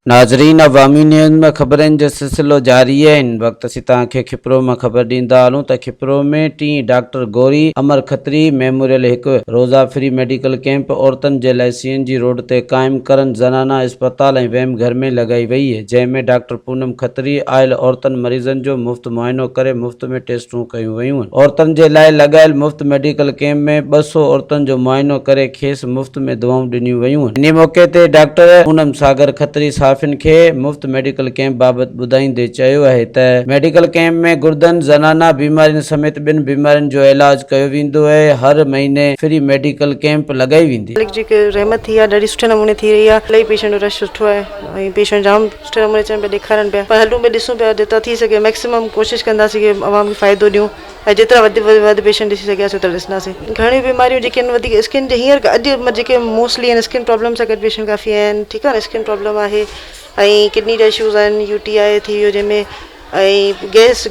नाज़रीन, अवामी न्यूज़ में ख़बरनि जो सिलसिलो जारी है। इन वक्त असीं तव्हांखे खिपरो में ख़बर ॾींदा हलूं त खिपरो में 3 डॉक्टर गौरी अमर खत्री मेमोरियल हिकु रोज़ा फ्री मेडिकल कैंप औरतुनि जे लाइ CNG रोड ते क़ाइमु करण ज़नाना अस्पताल ऐं वहम घर में लॻाई वई है, जंहिंमें डॉक्टर पूनम खत्री आयल औरतुनि मरीज़नि जो मुफ़्त मुआइनो करे मुफ़्त में टेस्टूं कयूं वयूं आहिनि। औरतुनि जे लाइ लॻायल मुफ़्त मेडिकल कैंप में 200 औरतुनि जो मुआइनो करे खेसि मुफ़्त में दवाऊं ॾिनियूं वयूं आहिनि। इन मौके ते डॉक्टर पूनम सागर खत्री साफ़िन खे मुफ़्त मेडिकल कैंप बाबति ॿुधाईंदे चयो आहे त मेडिकल कैंप में गुर्दनि ज़नाना बीमारियुनि समेत ॿिनि बीमारियुनि जो इलाज कयो वेंदो आहे। हर महीने फ्री मेडिकल कैंप लॻाई वेंदी। जेके रहमत थी आहे ॾाढी सुठे नमूने थी रही आहे। इलाही पेशेंट जो रश सुठो आहे ऐं पेशेंट जाम सुठे नमूने अचनि पिया, ॾेखारनि पिया। पर हलूं पिया ॾिसूं पिया, जेतिरा थी सघे मैक्सिमम कोशिशि कंदासीं कि अवाम खे फ़ाइदो ॾियूं ऐं जेतिरा वधि पेशेंट ॾिसी सघियासीं ओतिरा ॾिसंदासीं। घणियूं बीमारियूं जेके आहिनि वधीक स्किन जे हींअर अॼु जेके मोस्टली आहिनि स्किन प्रॉब्लम सां गॾु पेशेंट काफ़ी आहिनि। ठीकु आहे न, स्किन प्रॉब्लम आहे ऐं किडनी जा इशूज़ आहिनि, UTI थी वियो जंहिंमें, ऐं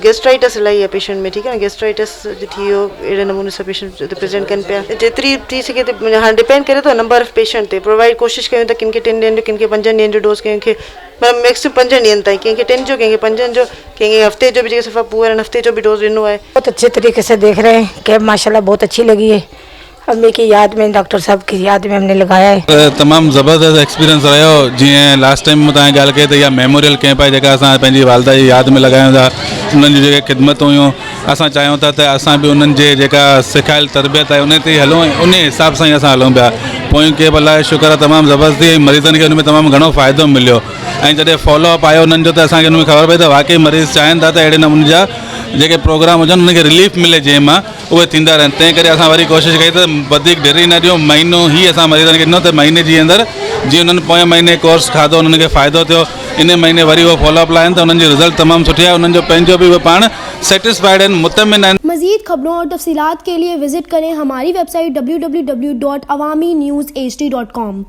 गैस्ट्राइटिस इलाही आहे पेशेंट में। ठीकु आहे न, गैस्ट्राइटिस थी वियो, अहिड़े नमूने सां पेशेंट प्रेज़ेंट कनि पिया। जेतिरी थी सघे त हाणे डिपेंड करे थो नंबर ऑफ पेशेंट ते। प्रोवाइड कोशिशि कयूं त किन खे 3 ॾींहंनि जो, किन खे 5 ॾींहंनि जो डोज़, कंहिंखे मैक्सिमम 5 ॾींहंनि ताईं, कंहिंखे 3 जो, कंहिंखे 5 जो, कंहिंखे हफ़्ते जो भी, जेके सफ़ा पूरे हफ़्ते जो भी डोज़ ॾिनो आहे। बहुत अच्छे तरीके से देख रहे हैं। कैब माशाल्लाह बहुत अच्छी लगी है। अम्मी की याद में, डॉक्टर साहब की याद में हमने लगाया है। तमाम ज़बरदस्त एक्सपीरियंस रहियो। जीअं लास्ट टाइम तव्हां ॻाल्हि कई त इहा मेमोरियल कैंप आहे जेका असां पंहिंजी वालदा जी यादि में लॻायूं था। उन्हनि जी जेके ख़िदमतूं हुयूं, असां चाहियूं था त असां बि उन्हनि जे जेका सिखायल तरबियत आहे उन ते हलूं, उन हिसाब सां ई असां हलूं पिया। पोयूं के अलाह शुक्र आहे तमामु ज़बरदस्ती ऐं मरीज़नि खे उन में तमामु घणो फ़ाइदो मिलियो। ऐं जॾहिं फॉलोअप आयो उन्हनि जो त असांखे उन में ख़बर पई त वाक़ई मरीज़ चाहिनि था त अहिड़े नमूने जा जेके प्रोग्राम हुजनि उनखे रिलीफ मिले जंहिं मां उहे थींदा रहनि। तंहिं करे असां वरी कोशिशि कई त वधीक देरी न ॾियूं, महीनो ई असां मरीज़नि खे ॾिनो त महीने जे अंदरि जीअं उन्हनि पोएं महीने कोर्स खाधो उन्हनि खे फ़ाइदो थियो, इन महीने वरी उहो फॉलोअप लाइन त उन्हनि जी रिज़ल्ट तमामु सुठी आहे। उन्हनि जो पंहिंजो बि उहे पाण सेटिस्फाइड आहिनि, मुतमिन आहिनि। मज़ीद खबरों और तफसीलात के लिए विजिट करें हमारी वेबसाइट www.awamiNewsHD.com।